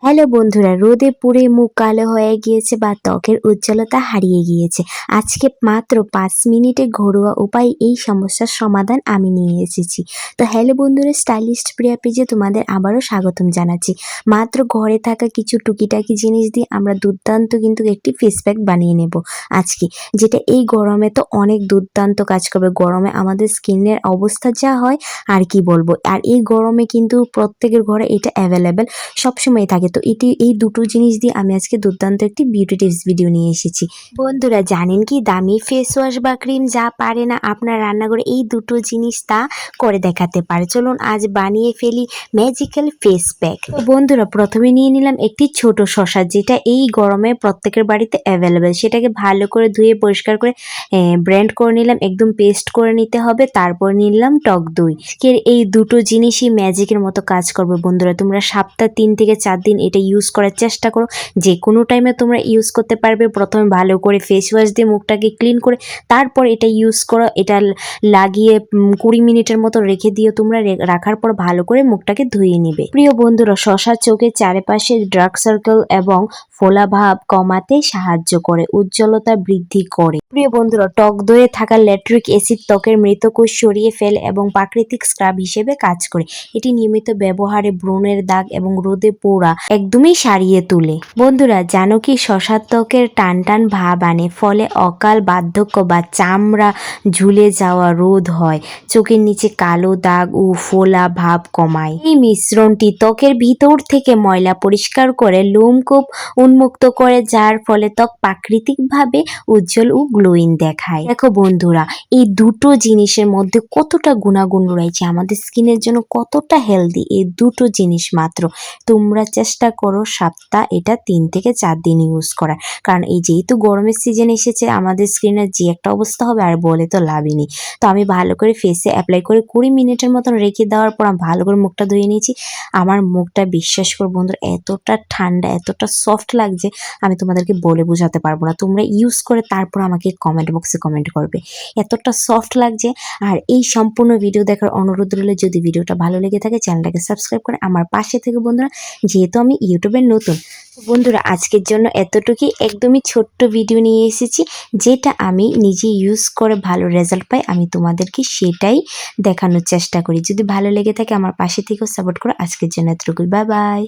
Hello বন্ধুরা, রোদে পুড়ে মুখ কালো হয়ে গিয়েছে বা ত্বকের উজ্জ্বলতা হারিয়ে গিয়েছে। আজকে মাত্র 5 মিনিটে ঘরোয়া উপায়ে এই সমস্যার সমাধান আমি নিয়ে এসেছি। তো হ্যালো বন্ধুরা, স্টাইলিস্ট প্রিয়া পেজে তোমাদের আবারও স্বাগতম জানাচ্ছি। মাত্র ঘরে থাকা কিছু টুকিটাকি জিনিস দিয়ে আমরা দুর্দান্ত কিন্তু একটি ফেস প্যাক বানিয়ে নেব আজকে, যেটা এই গরমে তো অনেক দুর্দান্ত কাজ করবে। গরমে আমাদের স্কিনের অবস্থা যা হয় আর কি বলবো। আর এই গরমে কিন্তু প্রত্যেকের ঘরে এটা অ্যাভেলেবেল সবসময় থাকে। তো এই দুটো জিনিস দিয়ে আমি আজকে দুর্দান্ত একটি বিউটি টিপস ভিডিও নিয়ে এসেছি। বন্ধুরা জানেন কি, দামি ফেস ওয়াশ বা ক্রিম যা পারে না আপনার রান্নাঘরে, এই দুটো জিনিস তা করে দেখাতে পারে। চলুন আজ বানিয়ে ফেলি ম্যাজিক্যাল ফেস প্যাক। তো বন্ধুরা প্রথমে নিয়ে নিলাম একটি ছোট শসা, যেটা এই গরমে প্রত্যেকের বাড়িতে অ্যাভেলেবেল। সেটাকে ভালো করে ধুয়ে পরিষ্কার করে ব্লেন্ড করে নিলাম, একদম পেস্ট করে নিতে হবে। তারপর নিলাম টক দই। এই দুটো জিনিসই ম্যাজিকের মতো কাজ করবে বন্ধুরা। তোমরা সপ্তাহে 3 থেকে 4 দিন এটা ইউজ করার চেষ্টা করো। যে কোনো টাইমে তোমরা ইউজ করতে পারবে। প্রথমে ভালো করে ফেস ওয়াশ দিয়ে মুখটাকে ক্লিন করে তারপর এটা ইউজ করো। এটা লাগিয়ে 20 মিনিটের মতো রেখে দিও তোমরা। রাখার পর ভালো করে মুখটাকে ধুয়ে নেবে। প্রিয় বন্ধুরা, শসা চোখের চারপাশে ডার্ক সার্কেল এবং ফোলা ভাব কমাতে সাহায্য করে, উজ্জ্বলতা বৃদ্ধি করে। প্রিয় বন্ধুরা, টক দইয়ে থাকা ল্যাকটিক অ্যাসিড ত্বকের মৃত কোষ সরিয়ে ফেলে এবং প্রাকৃতিক স্ক্রাব হিসেবে কাজ করে। এটি নিয়মিত ব্যবহারে ব্রণের দাগ এবং রোদে পোড়া একদমই সারিয়ে তোলে। বন্ধুরা জানো কি, শসা ত্বকের টান টান ভাব আনে, ফলে অকাল বার্ধক্য বা চামড়া ঝুলে যাওয়া রোধ হয়। চোখের নিচে কালো দাগ ও ফোলা ভাব কমায়। এই মিশ্রণটি ত্বকের ভিতর থেকে ময়লা পরিষ্কার করে, লোমকূপ উন্মুক্ত করে, যার ফলে ত্বক প্রাকৃতিকভাবে উজ্জ্বল ও গ্লোয়িং দেখায়। দেখো বন্ধুরা, এই দুটো জিনিসের মধ্যে কতটা গুণাগুণ রয়েছে, আমাদের স্কিনের জন্য কতটা হেলদি। এই দুটো জিনিস মাত্র তোমরা চেষ্টা করো সপ্তাহ এটা 3 থেকে 4 দিন ইউজ করার। কারণ এই যেহেতু গরমের সিজন এসেছে, আমাদের স্কিনের যে একটা অবস্থা হবে আর বলে তো লাভই নেই। তো আমি ভালো করে ফেসে অ্যাপ্লাই করে 20 মিনিটের মতন রেখে দেওয়ার পর আমি ভালো করে মুখটা ধুয়ে নিয়েছি। আমার মুখটা বিশ্বাস করো বন্ধুরা, এতটা ঠান্ডা, এতটা সফট লাগছে, আমি তোমাদেরকে বলে বোঝাতে পারবো না। তোমরা ইউজ করে তারপর আমাকে কমেন্ট বক্সে কমেন্ট করবে, এতটা সফট লাগছে। আর এই সম্পূর্ণ ভিডিও দেখার অনুরোধ রইল। যদি ভিডিওটা ভালো লেগে থাকে চ্যানেলটাকে সাবস্ক্রাইব করে আমার পাশে থেকে বন্ধুরা, যেহেতু আমি ইউটিউবের নতুন। বন্ধুরা আজকের জন্য এতটুকুই, একদমই ছোট্ট ভিডিও নিয়ে এসেছি, যেটা আমি নিজে ইউজ করে ভালো রেজাল্ট পাই, আমি তোমাদেরকে সেটাই দেখানোর চেষ্টা করি। যদি ভালো লেগে থাকে আমার পাশে থেকেও সাপোর্ট করো। আজকের জন্য এতটুকুই, বাই বাই।